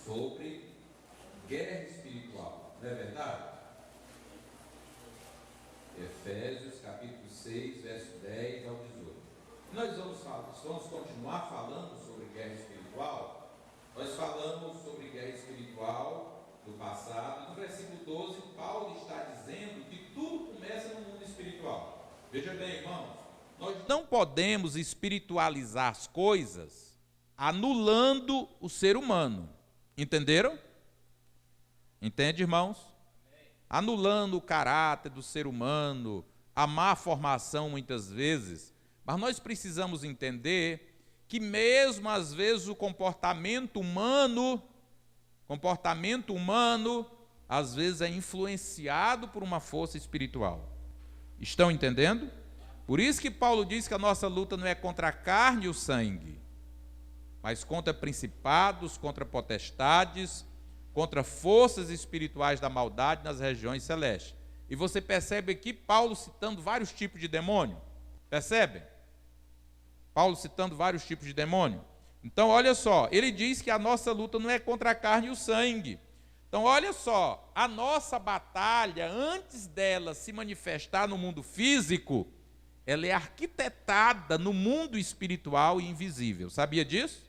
sobre guerra espiritual, não é verdade? Efésios capítulo 6, verso 10 ao 18. Nós vamos continuar falando sobre guerra espiritual. Nós falamos sobre guerra espiritual do passado. No versículo 12, Paulo está dizendo que tudo começa no mundo espiritual. Veja bem, irmãos, nós não podemos espiritualizar as coisas anulando o ser humano. Entenderam? Entende, irmãos? Anulando o caráter do ser humano, a má formação muitas vezes. Mas nós precisamos entender que mesmo às vezes o comportamento humano, às vezes é influenciado por uma força espiritual. Estão entendendo? Por isso que Paulo diz que a nossa luta não é contra a carne e o sangue, mas contra principados, contra potestades, contra forças espirituais da maldade nas regiões celestes. E você percebe aqui Paulo citando vários tipos de demônio. Percebem? Paulo citando vários tipos de demônio. Então, olha só, ele diz que a nossa luta não é contra a carne e o sangue. Então, olha só, a nossa batalha, antes dela se manifestar no mundo físico, ela é arquitetada no mundo espiritual e invisível. Sabia disso?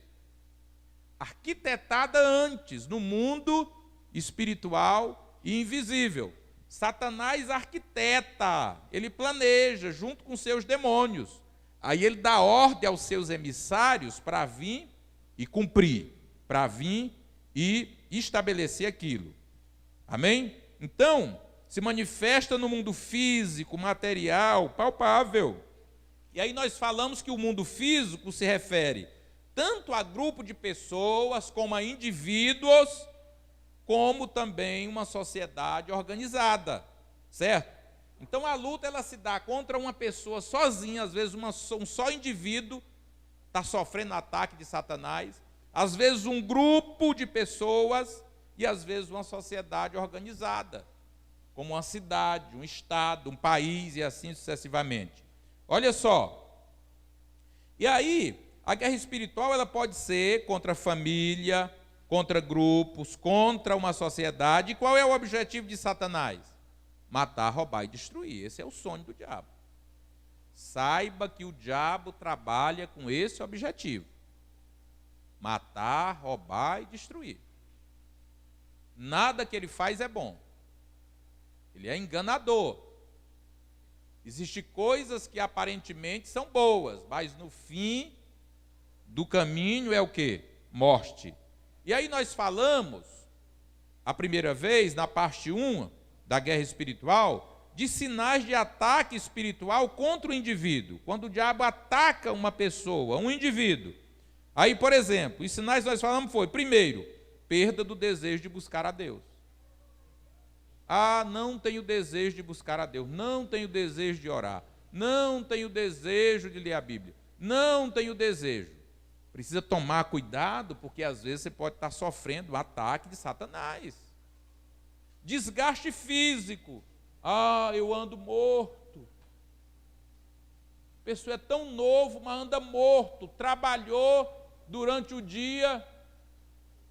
Arquitetada antes, no mundo espiritual e invisível. Satanás arquiteta, ele planeja junto com seus demônios. Aí ele dá ordem aos seus emissários para vir e cumprir, para vir e estabelecer aquilo. Amém? Então, se manifesta no mundo físico, material, palpável. E aí nós falamos que o mundo físico se refere tanto a grupo de pessoas, como a indivíduos, como também uma sociedade organizada, certo? Então a luta ela se dá contra uma pessoa sozinha, às vezes um só indivíduo está sofrendo ataque de Satanás, às vezes um grupo de pessoas e às vezes uma sociedade organizada, como uma cidade, um estado, um país e assim sucessivamente. Olha só, e aí a guerra espiritual ela pode ser contra a família, contra grupos, contra uma sociedade. E qual é o objetivo de Satanás? Matar, roubar e destruir. Esse é o sonho do diabo. Saiba que o diabo trabalha com esse objetivo: matar, roubar e destruir. Nada que ele faz é bom. Ele é enganador. Existem coisas que aparentemente são boas, mas no fim do caminho é o quê? Morte. E aí nós falamos, a primeira vez, na parte 1 da guerra espiritual, de sinais de ataque espiritual contra o indivíduo. Quando o diabo ataca uma pessoa, um indivíduo. Aí, por exemplo, os sinais que nós falamos foi, primeiro, perda do desejo de buscar a Deus. Ah, não tenho desejo de buscar a Deus, não tenho desejo de orar, não tenho desejo de ler a Bíblia, não tenho desejo. Precisa tomar cuidado, porque às vezes você pode estar sofrendo um ataque de Satanás. Desgaste físico. Ah, eu ando morto. A pessoa é tão novo, mas anda morto. Trabalhou durante o dia,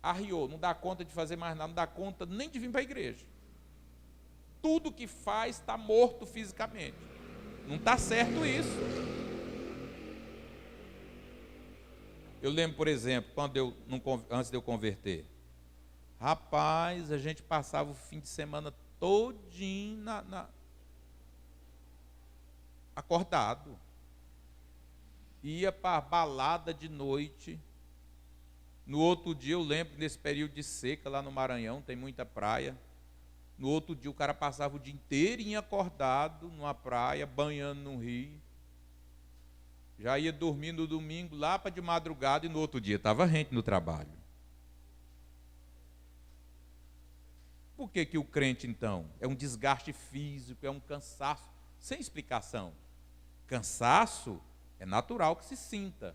arriou, não dá conta de fazer mais nada, não dá conta nem de vir para a igreja. Tudo que faz está morto fisicamente. Não está certo isso. Eu lembro, por exemplo, antes de eu converter, rapaz, a gente passava o fim de semana todinho acordado. Ia para a balada de noite. No outro dia, eu lembro, nesse período de seca, lá no Maranhão, tem muita praia. No outro dia, o cara passava o dia inteirinho acordado, numa praia, banhando no rio. Já ia dormir no domingo, lá para de madrugada, e no outro dia estava gente no trabalho. Por que o crente, então, é um desgaste físico, é um cansaço, sem explicação? Cansaço é natural que se sinta,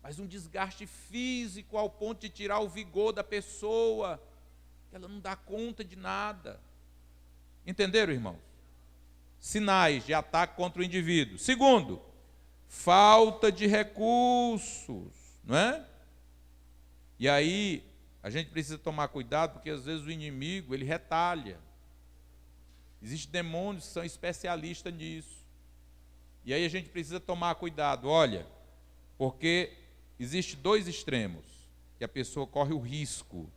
mas um desgaste físico ao ponto de tirar o vigor da pessoa, ela não dá conta de nada. Entenderam, irmãos? Sinais de ataque contra o indivíduo. Segundo, falta de recursos, não é? E aí, a gente precisa tomar cuidado, porque às vezes o inimigo, ele retalha. Existem demônios que são especialistas nisso. E aí a gente precisa tomar cuidado, olha, porque existe dois extremos, que a pessoa corre o risco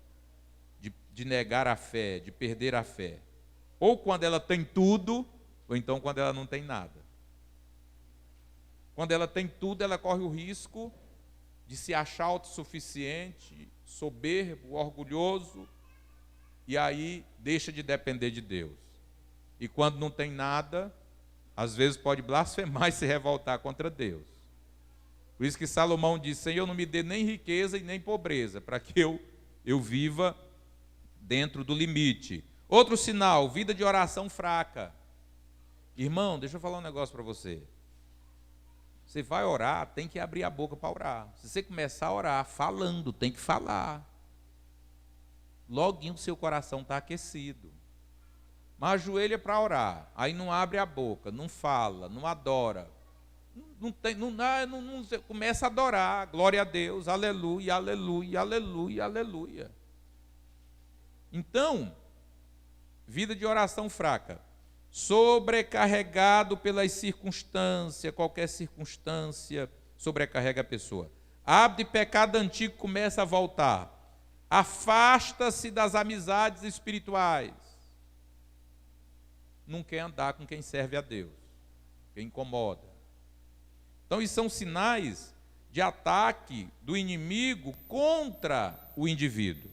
de negar a fé, de perder a fé. Ou quando ela tem tudo, ou então quando ela não tem nada. Quando ela tem tudo, ela corre o risco de se achar autossuficiente, soberbo, orgulhoso, e aí deixa de depender de Deus. E quando não tem nada, às vezes pode blasfemar e se revoltar contra Deus. Por isso que Salomão disse: Senhor, não me dê nem riqueza e nem pobreza, para que eu viva dentro do limite. Outro sinal, vida de oração fraca. Irmão, deixa eu falar um negócio para você. Você vai orar, tem que abrir a boca para orar. Se você começar a orar falando, tem que falar. Loguinho o seu coração está aquecido. Mas ajoelha para orar, aí não abre a boca, não fala, não adora. Não começa a adorar, glória a Deus, aleluia, aleluia, aleluia, aleluia. Então, vida de oração fraca. Sobrecarregado pelas circunstâncias, qualquer circunstância sobrecarrega a pessoa. Hábito de pecado antigo começa a voltar. Afasta-se das amizades espirituais. Não quer andar com quem serve a Deus, quem incomoda. Então, isso são sinais de ataque do inimigo contra o indivíduo.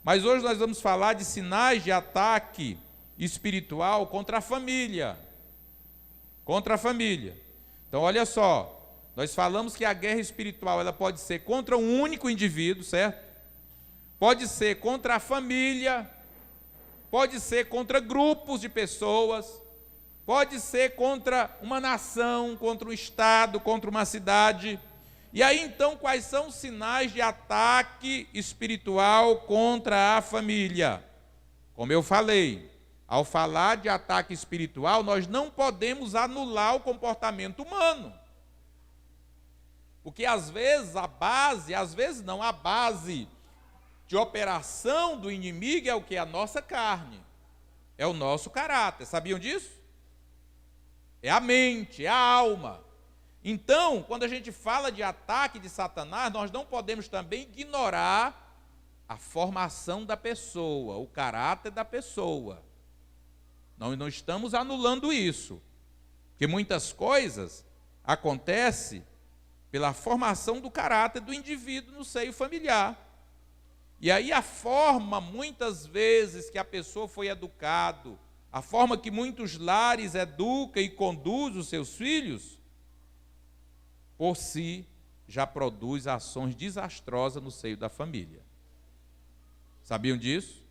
Mas hoje nós vamos falar de sinais de ataque espiritual contra a família. Contra a família. Então, olha só, nós falamos que a guerra espiritual ela pode ser contra um único indivíduo, certo? Pode ser contra a família, pode ser contra grupos de pessoas, pode ser contra uma nação, contra um estado, contra uma cidade. E aí, então, quais são os sinais de ataque espiritual contra a família? Como eu falei, ao falar de ataque espiritual, nós não podemos anular o comportamento humano. Porque às vezes a base de operação do inimigo é o que? A nossa carne, é o nosso caráter. Sabiam disso? É a mente, é a alma. Então, quando a gente fala de ataque de Satanás, nós não podemos também ignorar a formação da pessoa, o caráter da pessoa. Nós não estamos anulando isso, porque muitas coisas acontecem pela formação do caráter do indivíduo no seio familiar. E aí a forma, muitas vezes, que a pessoa foi educada, a forma que muitos lares educam e conduzem os seus filhos, por si, já produz ações desastrosas no seio da família. Sabiam disso?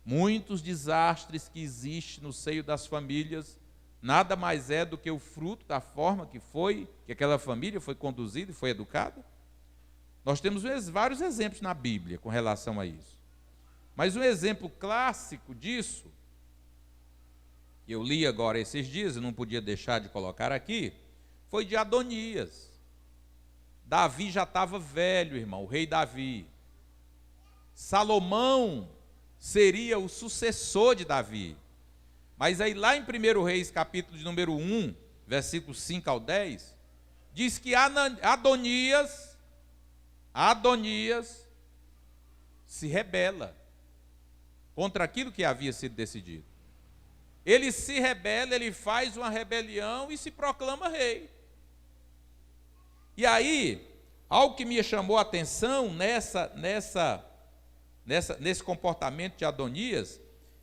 Muitos desastres que existem no seio das famílias, nada mais é do que o fruto da forma que aquela família foi conduzida e foi educada. Nós temos vários exemplos na Bíblia com relação a isso. Mas um exemplo clássico disso, que eu li agora esses dias e não podia deixar de colocar aqui, foi de Adonias. Davi já estava velho, irmão, o rei Davi. Salomão seria o sucessor de Davi. Mas aí lá em 1 Reis, capítulo de número 1, versículos 5 ao 10, diz que Adonias se rebela contra aquilo que havia sido decidido. Ele se rebela, ele faz uma rebelião e se proclama rei. E aí, algo que me chamou a atenção nesse comportamento de Adonias,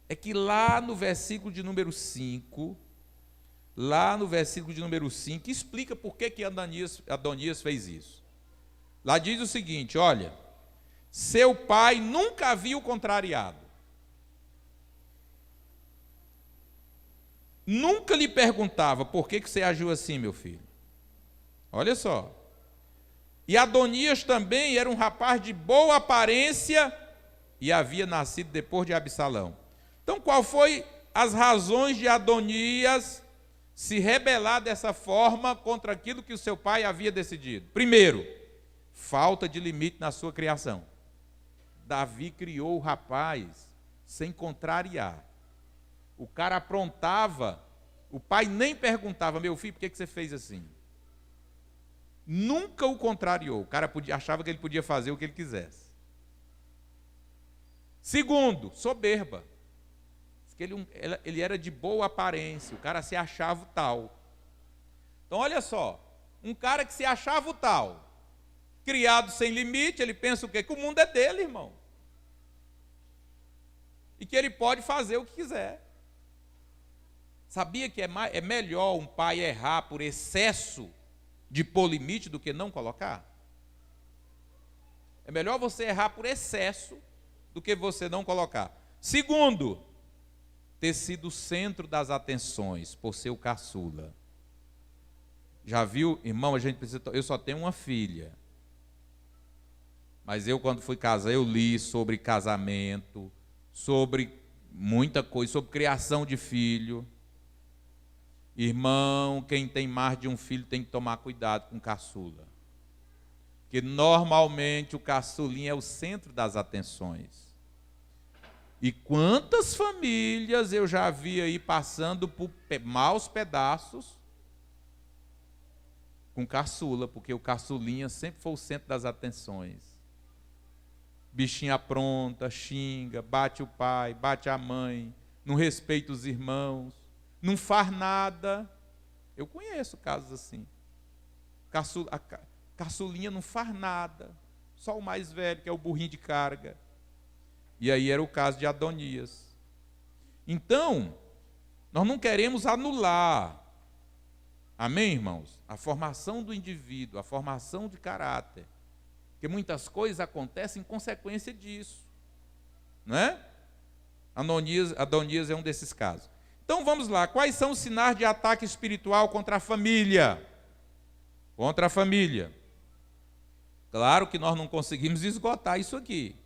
é que lá no versículo de número 5, explica por que Adonias fez isso. Lá diz o seguinte, olha, seu pai nunca havia o contrariado, nunca lhe perguntava, por que você agiu assim, meu filho? Olha só, e Adonias também era um rapaz de boa aparência e havia nascido depois de Absalão. Então, qual foi as razões de Adonias se rebelar dessa forma contra aquilo que o seu pai havia decidido? Primeiro, falta de limite na sua criação. Davi criou o rapaz sem contrariar. O cara aprontava, o pai nem perguntava, meu filho, por que você fez assim? Nunca o contrariou, o cara achava que ele podia fazer o que ele quisesse. Segundo, soberba. Que ele era de boa aparência, o cara se achava o tal. Então olha só, um cara que se achava o tal, criado sem limite, ele pensa o quê? Que o mundo é dele, irmão. E que ele pode fazer o que quiser. Sabia que é melhor um pai errar por excesso de pôr limite do que não colocar? É melhor você errar por excesso do que você não colocar. Segundo, ter sido o centro das atenções por ser o caçula. Já viu, irmão, eu só tenho uma filha. Mas eu, quando fui casar, eu li sobre casamento, sobre muita coisa, sobre criação de filho. Irmão, quem tem mais de um filho tem que tomar cuidado com o caçula. Porque normalmente o caçulinha é o centro das atenções. E quantas famílias eu já vi aí passando por maus pedaços com caçula, porque o caçulinha sempre foi o centro das atenções. Bichinha apronta, xinga, bate o pai, bate a mãe, não respeita os irmãos, não faz nada. Eu conheço casos assim. A caçulinha não faz nada, só o mais velho, que é o burrinho de carga. E aí era o caso de Adonias. Então, nós não queremos anular, amém, irmãos? A formação do indivíduo, a formação de caráter. Porque muitas coisas acontecem em consequência disso. Não é? Adonias é um desses casos. Então vamos lá, quais são os sinais de ataque espiritual contra a família? Contra a família. Claro que nós não conseguimos esgotar isso aqui.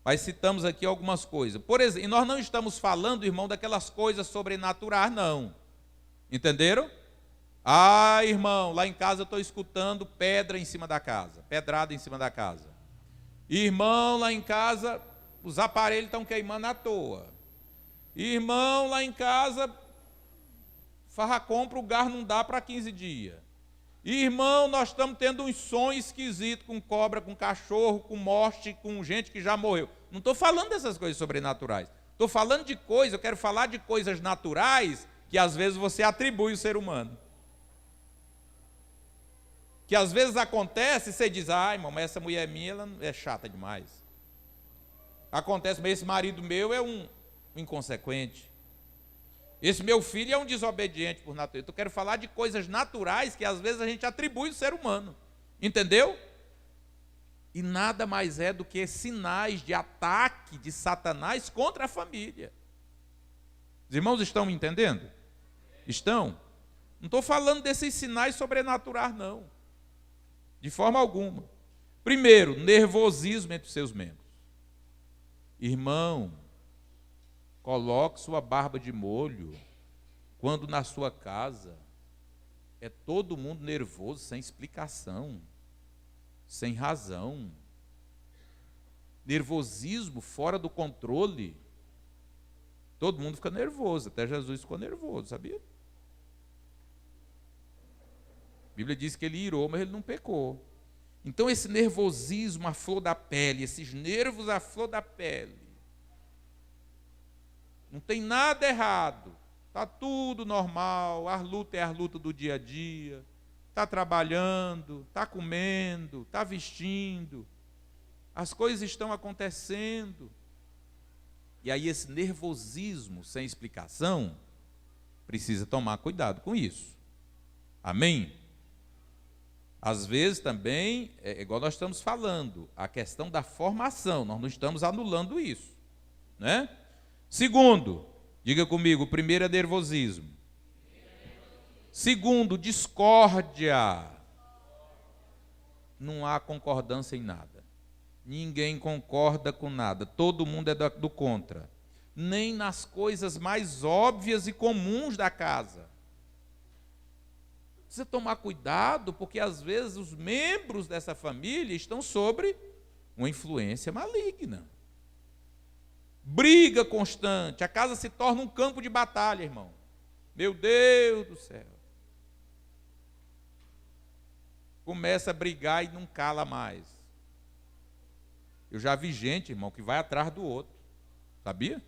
Mas citamos aqui algumas coisas. Por exemplo, e nós não estamos falando, irmão, daquelas coisas sobrenaturais, não. Entenderam? Ah, irmão, lá em casa eu estou escutando pedra em cima da casa, pedrada em cima da casa. Irmão, lá em casa, os aparelhos estão queimando à toa. Irmão, lá em casa, farra compra, o gás não dá para 15 dias. Irmão, nós estamos tendo um sonho esquisito com cobra, com cachorro, com morte, com gente que já morreu. Não estou falando dessas coisas sobrenaturais. Estou falando de coisas, eu quero falar de coisas naturais que às vezes você atribui ao ser humano. Que às vezes acontece e você diz, ai, irmão, mas essa mulher minha ela é chata demais. Acontece, mas esse marido meu é um inconsequente. Esse meu filho é um desobediente por natureza. Eu quero falar de coisas naturais que às vezes a gente atribui ao ser humano. Entendeu? E nada mais é do que sinais de ataque de Satanás contra a família. Os irmãos estão me entendendo? Estão? Não estou falando desses sinais sobrenaturais, não. De forma alguma. Primeiro, nervosismo entre os seus membros. Irmão, coloque sua barba de molho quando na sua casa é todo mundo nervoso, sem explicação, sem razão. Nervosismo fora do controle. Todo mundo fica nervoso, até Jesus ficou nervoso, sabia? A Bíblia diz que ele irou, mas ele não pecou. Então esse nervosismo à flor da pele, esses nervos à flor da pele, não tem nada errado, está tudo normal, a luta é a luta do dia a dia, está trabalhando, está comendo, está vestindo, as coisas estão acontecendo. E aí esse nervosismo sem explicação, precisa tomar cuidado com isso. Amém? Às vezes também, é igual nós estamos falando, a questão da formação, nós não estamos anulando isso, né? Segundo, diga comigo, o primeiro é nervosismo. Segundo, discórdia. Não há concordância em nada. Ninguém concorda com nada. Todo mundo é do contra. Nem nas coisas mais óbvias e comuns da casa. Precisa tomar cuidado, porque às vezes os membros dessa família estão sobre uma influência maligna. Briga constante, a casa se torna um campo de batalha, irmão. Meu Deus do céu. Começa a brigar e não cala mais. Eu já vi gente, irmão, que vai atrás do outro. Sabia?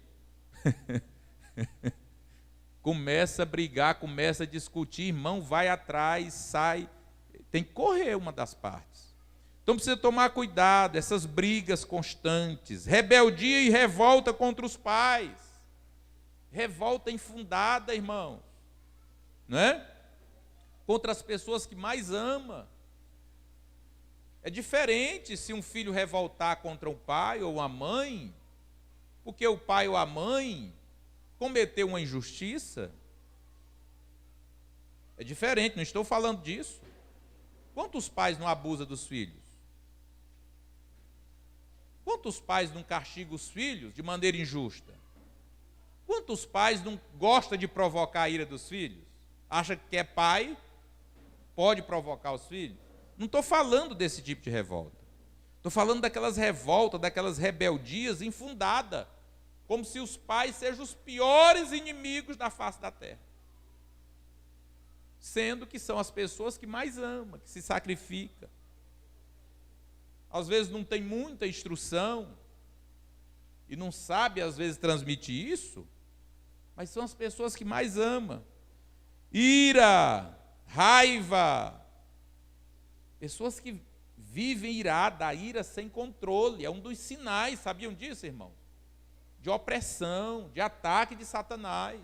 Começa a brigar, começa a discutir, irmão, vai atrás, sai. Tem que correr uma das partes. Então precisa tomar cuidado, essas brigas constantes, rebeldia e revolta contra os pais. Revolta infundada, irmãos. Não é? Contra as pessoas que mais ama. É diferente se um filho revoltar contra o pai ou a mãe, porque o pai ou a mãe cometeu uma injustiça. É diferente, não estou falando disso. Quantos pais não abusam dos filhos? Quantos pais não castigam os filhos de maneira injusta? Quantos pais não gostam de provocar a ira dos filhos? Acha que é pai, pode provocar os filhos? Não estou falando desse tipo de revolta. Estou falando daquelas revoltas, daquelas rebeldias infundadas, como se os pais sejam os piores inimigos da face da terra. Sendo que são as pessoas que mais amam, que se sacrificam. Às vezes não tem muita instrução e não sabe, às vezes, transmitir isso, mas são as pessoas que mais amam. Ira, raiva, pessoas que vivem irada, a ira sem controle, é um dos sinais, sabiam disso, irmão? De opressão, de ataque de Satanás.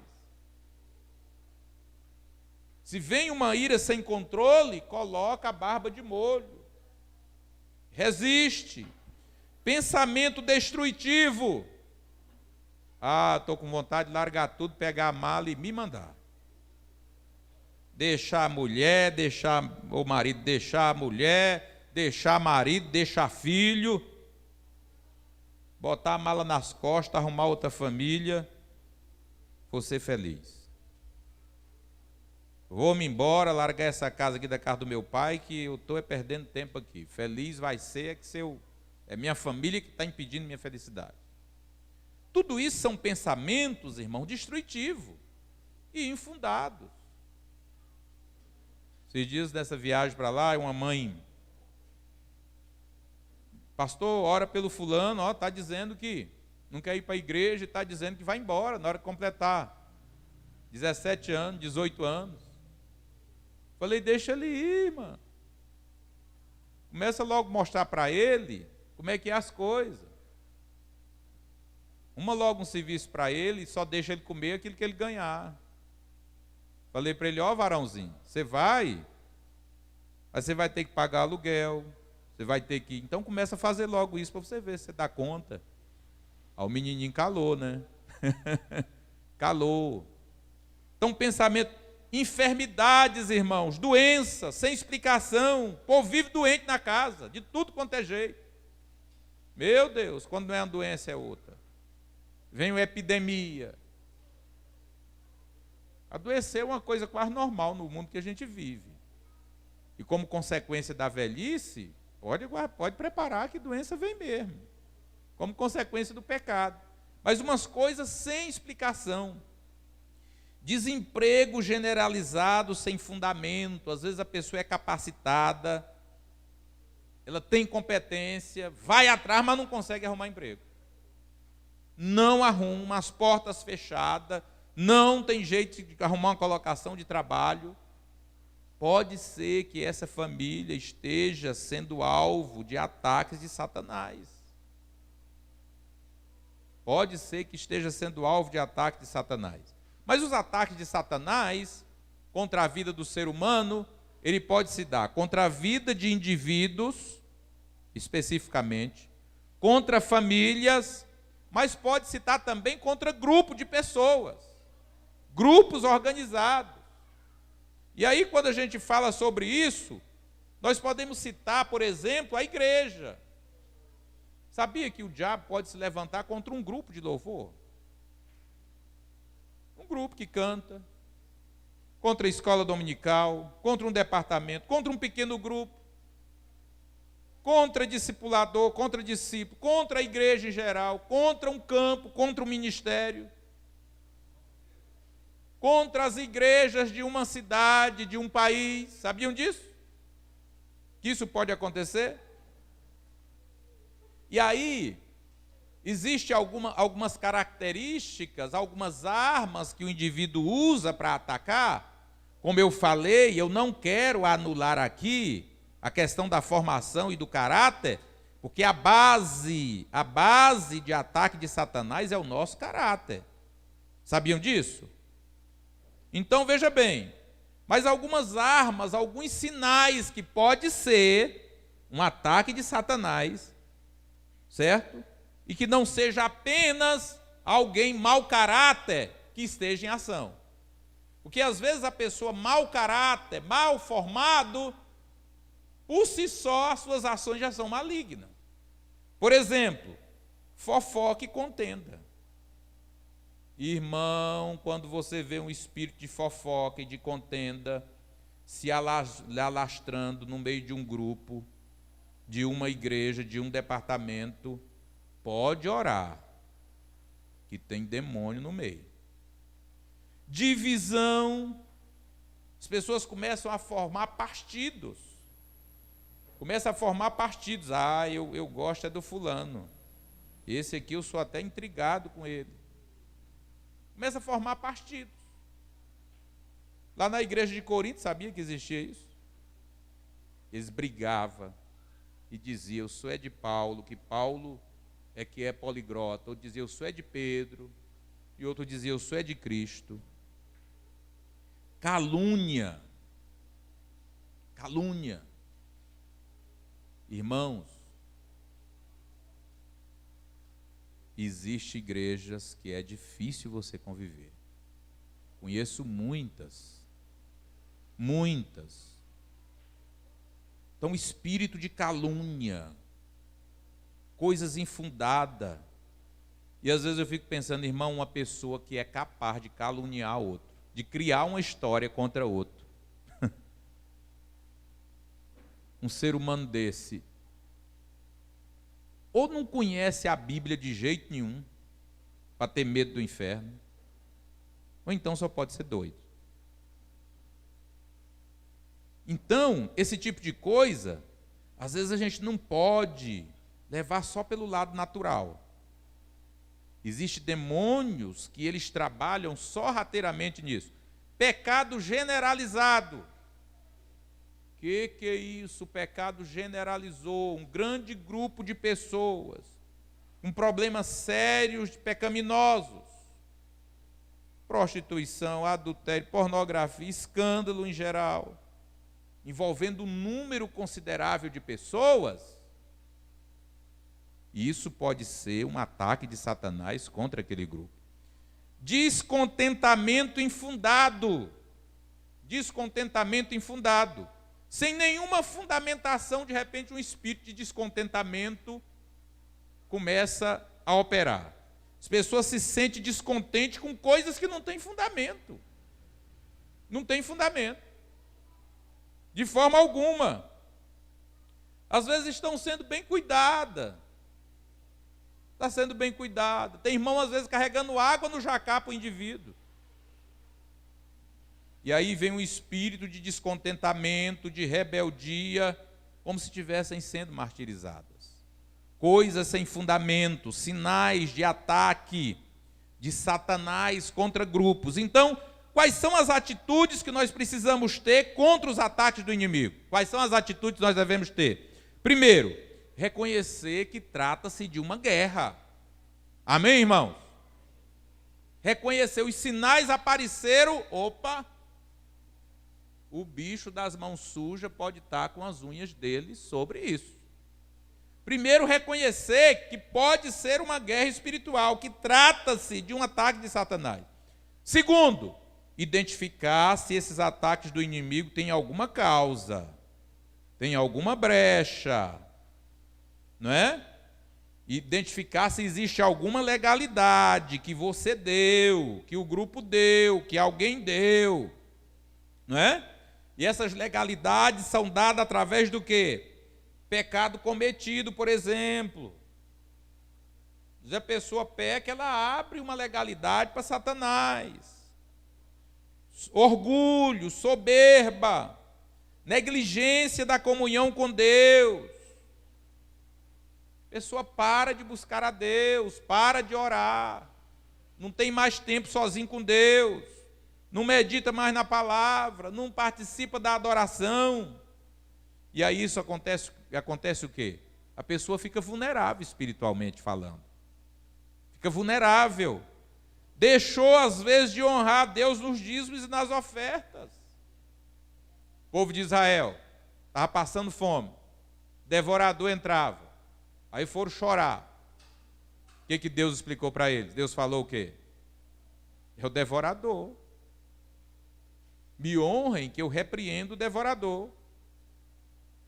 Se vem uma ira sem controle, coloca a barba de molho. Resiste. Pensamento destrutivo. Estou com vontade de largar tudo, pegar a mala e me mandar. Deixar a mulher, deixar o marido, deixar a mulher, deixar marido, deixar filho, botar a mala nas costas, arrumar outra família, vou ser feliz. Vou-me embora, largar essa casa aqui da casa do meu pai, que eu estou perdendo tempo aqui. Feliz vai ser que é minha família que está impedindo minha felicidade. Tudo isso são pensamentos, irmão, destrutivos e infundados. Esses dias dessa viagem para lá, uma mãe, pastor, ora pelo fulano, está dizendo que não quer ir para a igreja, está dizendo que vai embora na hora de completar 17 anos, 18 anos. Falei, deixa ele ir, mano. Começa logo a mostrar para ele como é que é as coisas. Uma logo um serviço para ele e só deixa ele comer aquilo que ele ganhar. Falei para ele, varãozinho, você vai, aí você vai ter que pagar aluguel, você vai ter que... Então começa a fazer logo isso para você ver se você dá conta. Aí o menininho calou, né? Calou. Então pensamento, enfermidades, irmãos, doença, sem explicação, o povo vive doente na casa, de tudo quanto é jeito. Meu Deus, quando não é uma doença é outra. Vem uma epidemia. Adoecer é uma coisa quase normal no mundo que a gente vive. E como consequência da velhice, pode preparar que doença vem mesmo. Como consequência do pecado. Mas umas coisas sem explicação. Desemprego generalizado, sem fundamento. Às vezes a pessoa é capacitada, ela tem competência, vai atrás, mas não consegue arrumar emprego. Não arruma, as portas fechadas, não tem jeito de arrumar uma colocação de trabalho. Pode ser que essa família esteja sendo alvo de ataques de Satanás. Pode ser que esteja sendo alvo de ataque de Satanás. Mas os ataques de Satanás contra a vida do ser humano, ele pode se dar contra a vida de indivíduos, especificamente, contra famílias, mas pode se dar também contra grupo de pessoas, grupos organizados. E aí, quando a gente fala sobre isso, nós podemos citar, por exemplo, a igreja. Sabia que o diabo pode se levantar contra um grupo de louvor? Um grupo que canta, contra a escola dominical, contra um departamento, contra um pequeno grupo, contra discipulador, contra discípulo, contra a igreja em geral, contra um campo, contra o ministério, contra as igrejas de uma cidade, de um país. Sabiam disso? Que isso pode acontecer? E aí, existem algumas características, algumas armas que o indivíduo usa para atacar. Como eu falei, eu não quero anular aqui a questão da formação e do caráter, porque a base de ataque de Satanás é o nosso caráter. Sabiam disso? Então, veja bem, mas algumas armas, alguns sinais que pode ser um ataque de Satanás, certo? E que não seja apenas alguém mau caráter que esteja em ação. Porque às vezes a pessoa mau caráter, mal formado, por si só as suas ações já são malignas. Por exemplo, fofoca e contenda. Irmão, quando você vê um espírito de fofoca e de contenda se alastrando no meio de um grupo, de uma igreja, de um departamento, pode orar, que tem demônio no meio. Divisão, as pessoas começam a formar partidos. Eu gosto é do fulano. Esse aqui eu sou até intrigado com ele. Começa a formar partidos. Lá na igreja de Corinto, sabia que existia isso? Eles brigavam e diziam, eu sou é de Paulo, que Paulo é que é poliglota. Outro dizia, eu sou é de Pedro. E outro dizia, eu sou é de Cristo. Calúnia. Irmãos, existem igrejas que é difícil você conviver. Conheço muitas. Então, espírito de calúnia, coisas infundadas. E às vezes eu fico pensando, irmão, uma pessoa que é capaz de caluniar outro, de criar uma história contra outro. Um ser humano desse, ou não conhece a Bíblia de jeito nenhum, para ter medo do inferno, ou então só pode ser doido. Então, esse tipo de coisa, às vezes a gente não pode levar só pelo lado natural. Existem demônios que eles trabalham sorrateiramente nisso. Pecado generalizado. Que é isso? O pecado generalizou um grande grupo de pessoas com problemas sérios pecaminosos. Prostituição, adultério, pornografia, escândalo em geral, envolvendo um número considerável de pessoas. Isso pode ser um ataque de Satanás contra aquele grupo. Descontentamento infundado. Sem nenhuma fundamentação, de repente um espírito de descontentamento começa a operar. As pessoas se sentem descontentes com coisas que não têm fundamento. Não tem fundamento. De forma alguma. Às vezes estão sendo bem cuidadas. Está sendo bem cuidada. Tem irmão, às vezes, carregando água no jacá para o indivíduo. E aí vem um espírito de descontentamento, de rebeldia, como se estivessem sendo martirizadas. Coisas sem fundamento, sinais de ataque de Satanás contra grupos. Então, quais são as atitudes que nós precisamos ter contra os ataques do inimigo? Quais são as atitudes que nós devemos ter? Primeiro, reconhecer que trata-se de uma guerra. Amém, irmãos? Reconhecer, os sinais apareceram, opa, o bicho das mãos sujas pode estar com as unhas dele sobre isso. Primeiro, reconhecer que pode ser uma guerra espiritual, que trata-se de um ataque de Satanás. Segundo, identificar se esses ataques do inimigo têm alguma causa, tem alguma brecha, não é? Identificar se existe alguma legalidade que você deu, que o grupo deu, que alguém deu, não é? E essas legalidades são dadas através do quê? Pecado cometido, por exemplo. Se a pessoa peca, ela abre uma legalidade para Satanás. Orgulho, soberba, negligência da comunhão com Deus. A pessoa para de buscar a Deus, para de orar, não tem mais tempo sozinho com Deus, não medita mais na palavra, não participa da adoração. E aí isso acontece o quê? A pessoa fica vulnerável espiritualmente falando. Fica vulnerável. Deixou, às vezes, de honrar a Deus nos dízimos e nas ofertas. O povo de Israel estava passando fome. Devorador entrava. Aí foram chorar. O que Deus explicou para eles? Deus falou o quê? É o devorador. Me honrem que eu repreendo o devorador.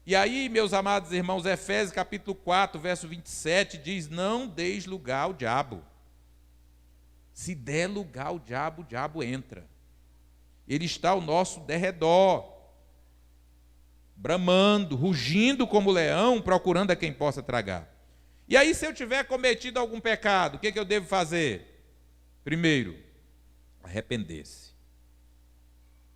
E aí, meus amados irmãos, Efésios capítulo 4, verso 27, diz: não deis lugar ao diabo. Se der lugar ao diabo, o diabo entra. Ele está ao nosso derredor, bramando, rugindo como leão, procurando a quem possa tragar. E aí, se eu tiver cometido algum pecado, o que eu devo fazer? Primeiro, arrepender-se.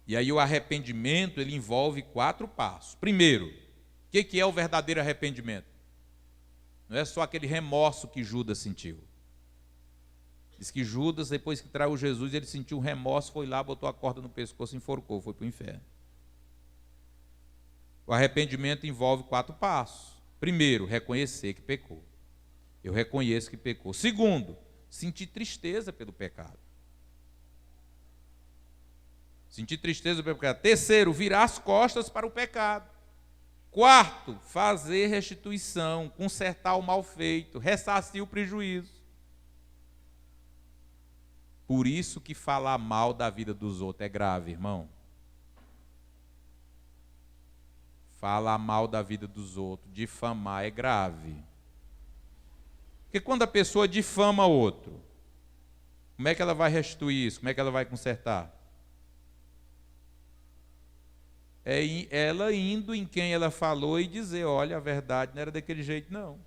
E aí o arrependimento, ele envolve 4 passos. Primeiro, o que é o verdadeiro arrependimento? Não é só aquele remorso que Judas sentiu. Diz que Judas, depois que traiu Jesus, ele sentiu um remorso, foi lá, botou a corda no pescoço, enforcou, foi para o inferno. O arrependimento envolve 4 passos. Primeiro, reconhecer que pecou. Eu reconheço que pecou. Segundo, sentir tristeza pelo pecado. Sentir tristeza pelo pecado. Terceiro, virar as costas para o pecado. Quarto, fazer restituição, consertar o mal feito, ressarcir o prejuízo. Por isso que falar mal da vida dos outros é grave, irmão. Falar mal da vida dos outros, difamar é grave. Porque quando a pessoa difama outro, como é que ela vai restituir isso? Como é que ela vai consertar? É ela indo em quem ela falou e dizer: olha, a verdade não era daquele jeito, não.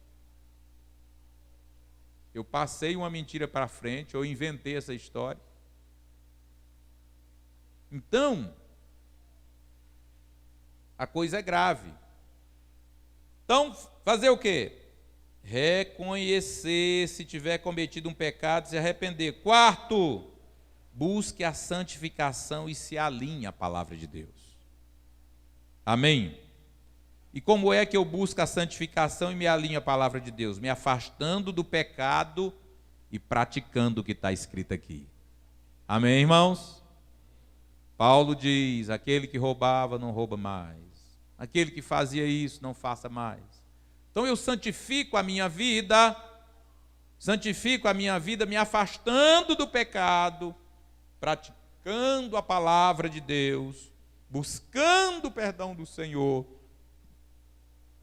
Eu passei uma mentira para frente, eu inventei essa história. Então, a coisa é grave. Então, fazer o quê? Reconhecer se tiver cometido um pecado, se arrepender. Quarto, busque a santificação e se alinhe à palavra de Deus. Amém? E como é que eu busco a santificação e me alinho à palavra de Deus? Me afastando do pecado e praticando o que está escrito aqui. Amém, irmãos? Paulo diz: aquele que roubava, não rouba mais. Aquele que fazia isso, não faça mais. Então eu santifico a minha vida me afastando do pecado, praticando a palavra de Deus, buscando o perdão do Senhor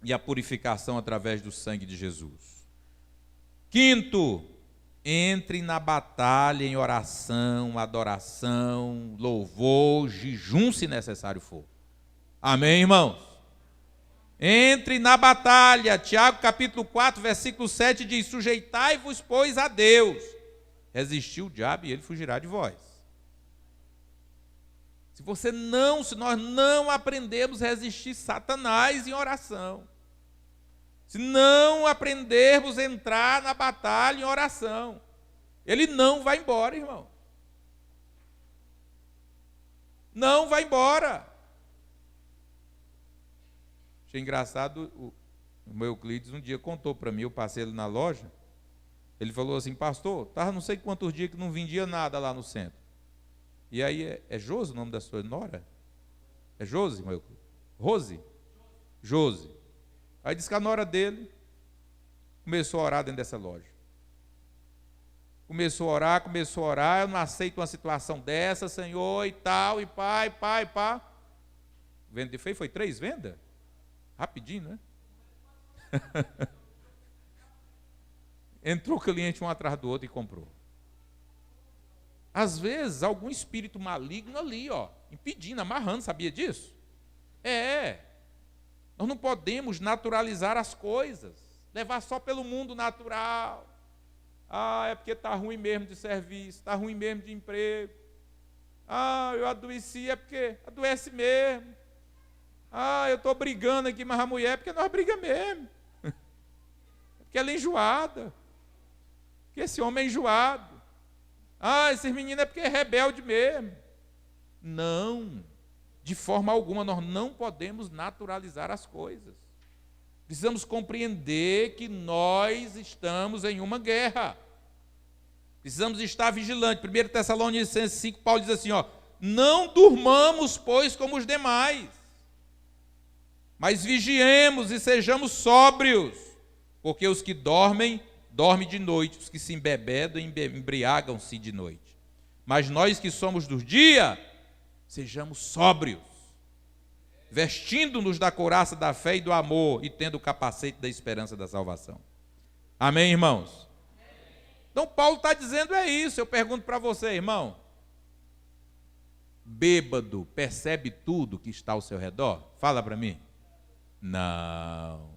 e a purificação através do sangue de Jesus. Quinto, entre na batalha em oração, adoração, louvor, jejum, se necessário for. Amém, irmãos? Entre na batalha. Tiago capítulo 4, versículo 7 diz: sujeitai-vos, pois, a Deus. Resistir o diabo e ele fugirá de vós. Se nós não aprendermos a resistir Satanás em oração, se não aprendermos a entrar na batalha em oração, ele não vai embora, irmão. Não vai embora. Achei engraçado, o meu Euclides um dia contou para mim, eu passei ele na loja, ele falou assim: pastor, estava não sei quantos dias que não vendia nada lá no centro. E aí, é Josi o nome da sua nora? É Josi, meu? Rose? Josi. Aí disse que a nora dele começou a orar dentro dessa loja. Começou a orar, eu não aceito uma situação dessa, Senhor, e tal, e pá. Venda foi 3 vendas? Rapidinho, né? Entrou o cliente um atrás do outro e comprou. Às vezes, algum espírito maligno ali, impedindo, amarrando, sabia disso? Nós não podemos naturalizar as coisas, levar só pelo mundo natural. Ah, é porque está ruim mesmo de serviço, está ruim mesmo de emprego. Ah, eu adoeci, é porque adoece mesmo. Ah, eu estou brigando aqui, mas a mulher é porque nós brigamos mesmo. É porque ela é enjoada. Porque esse homem é enjoado. Ah, esse menino é porque é rebelde mesmo. Não, de forma alguma nós não podemos naturalizar as coisas. Precisamos compreender que nós estamos em uma guerra. Precisamos estar vigilantes. 1 Tessalonicenses 5, Paulo diz assim, não durmamos, pois, como os demais, mas vigiemos e sejamos sóbrios, porque os que dormem, dormem de noite, os que se embebedam, embriagam-se de noite. Mas nós que somos do dia, sejamos sóbrios, vestindo-nos da couraça da fé e do amor, e tendo o capacete da esperança da salvação. Amém, irmãos? Então Paulo está dizendo isso. Eu pergunto para você, irmão, bêbado percebe tudo que está ao seu redor? Fala para mim. Não.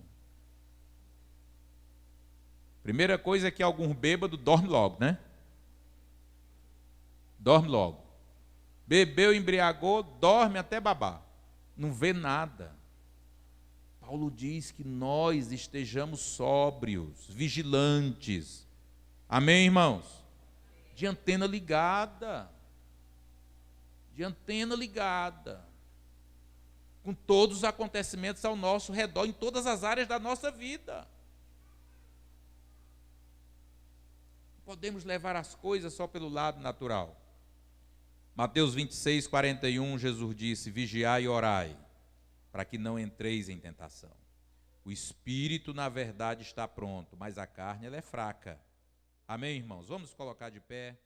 Primeira coisa é que algum bêbado dorme logo, né? Dorme logo. Bebeu, embriagou, dorme até babar. Não vê nada. Paulo diz que nós estejamos sóbrios, vigilantes. Amém, irmãos? De antena ligada. De antena ligada. Com todos os acontecimentos ao nosso redor, em todas as áreas da nossa vida. Podemos levar as coisas só pelo lado natural. Mateus 26, 41, Jesus disse, vigiai e orai, para que não entreis em tentação. O espírito, na verdade, está pronto, mas a carne ela é fraca. Amém, irmãos? Vamos colocar de pé.